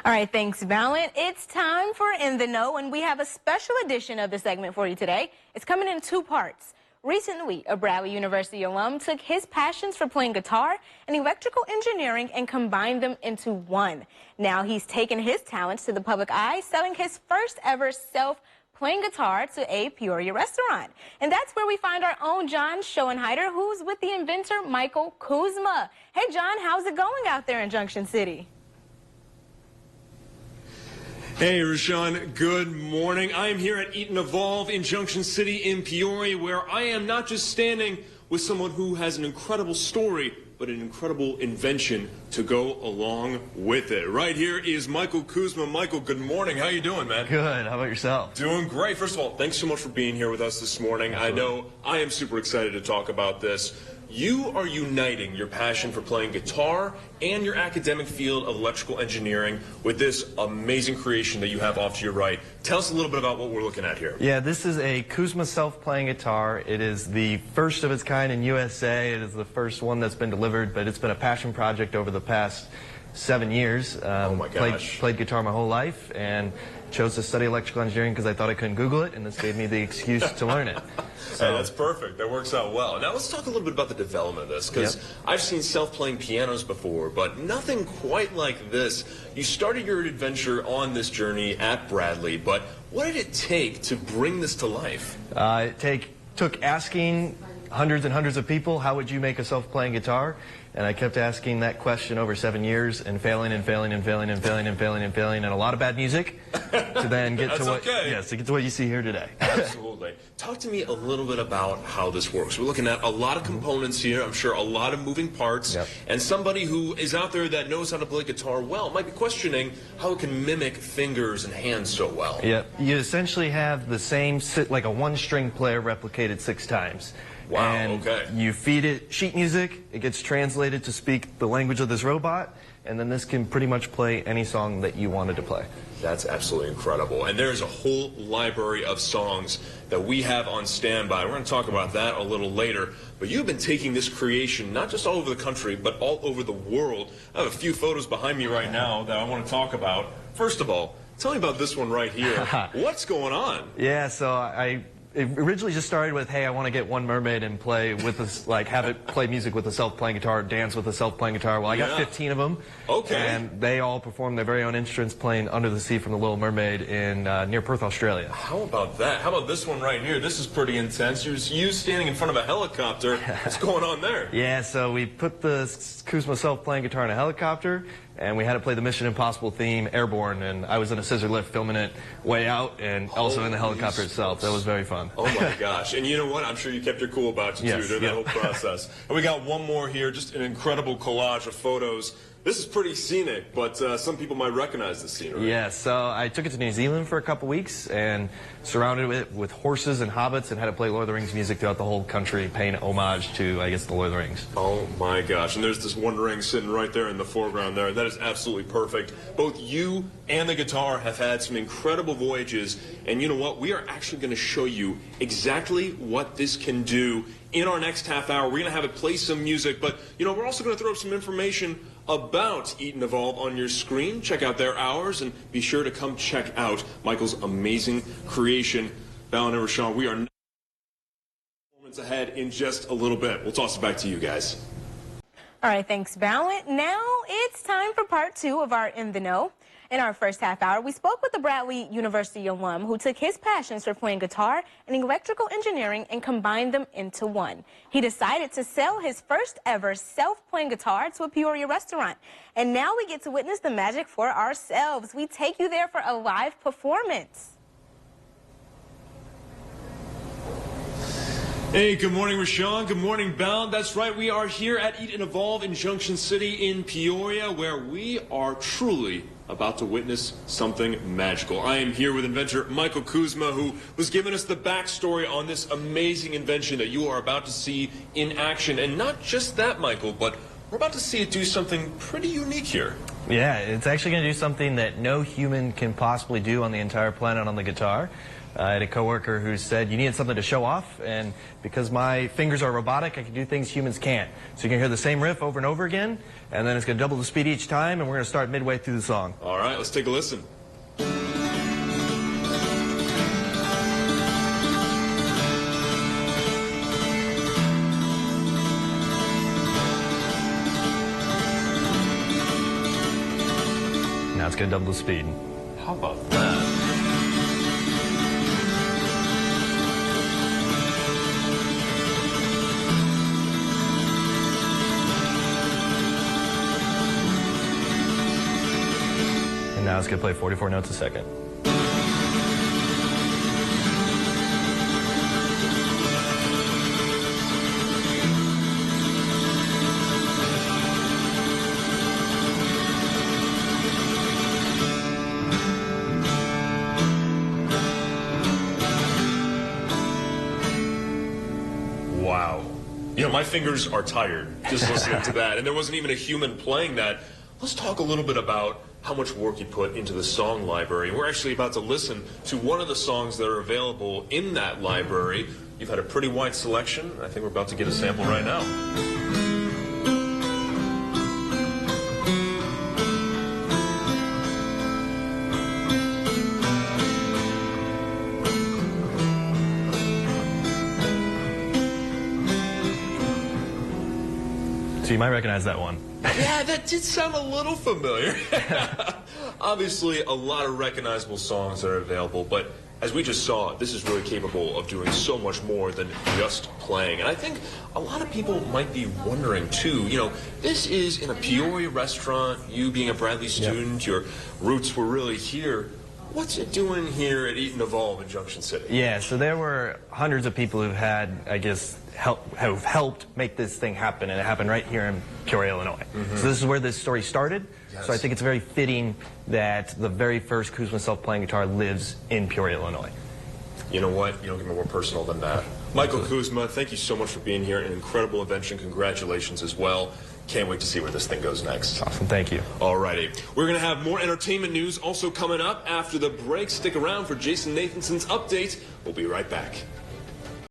All right, thanks, Valen. It's time for In the Know, and we have a special edition of the segment for you today. It's coming in two parts. Recently, a Bradley University alum took his passions for playing guitar and electrical engineering and combined them into one. Now he's taken his talents to the public eye, selling his first ever playing guitar to a Peoria restaurant. And that's where we find our own John Schoenheider, who's with the inventor Michael Kuzma. Hey, John, how's it going out there in Junction City? Hey, Rashawn, good morning. I am here at Eat and Evolve in Junction City in Peoria, where I am not just standing with someone who has an incredible story, but an incredible invention to go along with it. Right here is Michael Kuzma. Michael, good morning. How you doing, man? Good. How about yourself? Doing great. First of all, thanks so much for being here with us this morning. Absolutely. I know I am super excited to talk about this. You are uniting your passion for playing guitar and your academic field of electrical engineering with this amazing creation that you have off to your right. Tell us a little bit about what we're looking at here. Yeah, this is a Kuzma self-playing guitar. It is the first of its kind in USA. It is the first one that's been delivered, but it's been a passion project over the past 7 years. Oh my gosh. Played guitar my whole life and chose to study electrical engineering because I thought I couldn't Google it, and this gave me the excuse to learn it. So hey, that's perfect. That works out well. Now let's talk a little bit about the development of this, because I've seen self-playing pianos before, but nothing quite like this. You started your adventure on this journey at Bradley, but what did it take to bring this to life? It took asking hundreds and hundreds of people, how would you make a self-playing guitar? And I kept asking that question over 7 years and failing and failing and failing and failing and failing and failing, and a lot of bad music to then get to what to get to what you see here today. Absolutely. Talk to me a little bit about how this works. We're looking at a lot of components here. I'm sure a lot of moving parts. And somebody who is out there that knows how to play guitar well might be questioning how it can mimic fingers and hands so well. You essentially have the same, like a one-string player replicated 6 times. Wow, and you feed it sheet music, it gets translated to speak the language of this robot, and then this can pretty much play any song that you wanted to play. That's absolutely incredible. And there's a whole library of songs that we have on standby. We're going to talk about that a little later. But you've been taking this creation not just all over the country, but all over the world. I have a few photos behind me right now that I want to talk about. First of all, tell me about this one right here. What's going on? Yeah, so it originally just started with, hey, I want to get one mermaid and play with this, like have it play music with a self-playing guitar, dance with a self-playing guitar. Well, I got 15 of them. And they all perform their very own instruments playing Under the Sea from the Little Mermaid in near Perth, Australia. How about that? How about this one right here? This is pretty intense. You standing in front of a helicopter. What's going on there? Yeah, so we put the Kuzma self-playing guitar in a helicopter, and we had to play the Mission Impossible theme airborne, and I was in a scissor lift filming it way out and also in the helicopter itself. That was very fun. Oh my gosh. And you know what? I'm sure you kept your cool about you too during that whole process. And we got one more here, just an incredible collage of photos. This is pretty scenic, but some people might recognize the scenery. Yeah, so I took it to New Zealand for a couple weeks and surrounded it with horses and hobbits and had to play Lord of the Rings music throughout the whole country, paying homage to, I guess, the Lord of the Rings. Oh my gosh, and there's this one ring sitting right there in the foreground there. That is absolutely perfect. Both you and the guitar have had some incredible voyages, and you know what? We are actually going to show you exactly what this can do in our next half hour. We're going to have it play some music, but you know, we're also going to throw up some information about Eat and Evolve on your screen. Check out their hours and be sure to come check out Michael's amazing creation. Valen and Rashawn, we are moments ahead in just a little bit. We'll toss it back to you guys. All right, thanks, Valen. Now it's time for part 2 of our In the Know. In our first half hour, we spoke with the Bradley University alum who took his passions for playing guitar and electrical engineering and combined them into one. He decided to sell his first ever self-playing guitar to a Peoria restaurant. And now we get to witness the magic for ourselves. We take you there for a live performance. Hey, good morning, Rashawn. Good morning, Belle. That's right, we are here at Eat and Evolve in Junction City in Peoria, where we are truly about to witness something magical. I am here with inventor Michael Kuzma, who was giving us the backstory on this amazing invention that you are about to see in action. And not just that, Michael, but we're about to see it do something pretty unique here. Yeah, it's actually going to do something that no human can possibly do on the entire planet on the guitar. I had a coworker who said you needed something to show off, and because my fingers are robotic, I can do things humans can't. So you can hear the same riff over and over again, and then it's going to double the speed each time, and we're going to start midway through the song. All right, let's take a listen. Now it's going to double the speed. How about that? And now it's going to play 44 notes a second. Wow. You know, my fingers are tired just listening to that, and there wasn't even a human playing that. Let's talk a little bit about how much work you put into the song library. We're actually about to listen to one of the songs that are available in that library. You've had a pretty wide selection. I think we're about to get a sample right now. So you might recognize that one. Yeah, that did sound a little familiar. Obviously, a lot of recognizable songs that are available, but as we just saw, this is really capable of doing so much more than just playing. And I think a lot of people might be wondering, too, you know, this is in a Peoria restaurant, you being a Bradley student, your roots were really here. What's it doing here at Eat and Evolve in Junction City? Yeah, so there were hundreds of people who've had, I guess, have helped make this thing happen, and it happened right here in Peoria, Illinois. So this is where this story started. Yes. So I think it's very fitting that the very first Kuzma self-playing guitar lives in Peoria, Illinois. You know what? You don't get more personal than that. Michael Kuzma, thank you so much for being here. An incredible invention. Congratulations as well. Can't wait to see where this thing goes next. Awesome, thank you. Alrighty. We're going to have more entertainment news also coming up after the break. Stick around for Jason Nathanson's update. We'll be right back.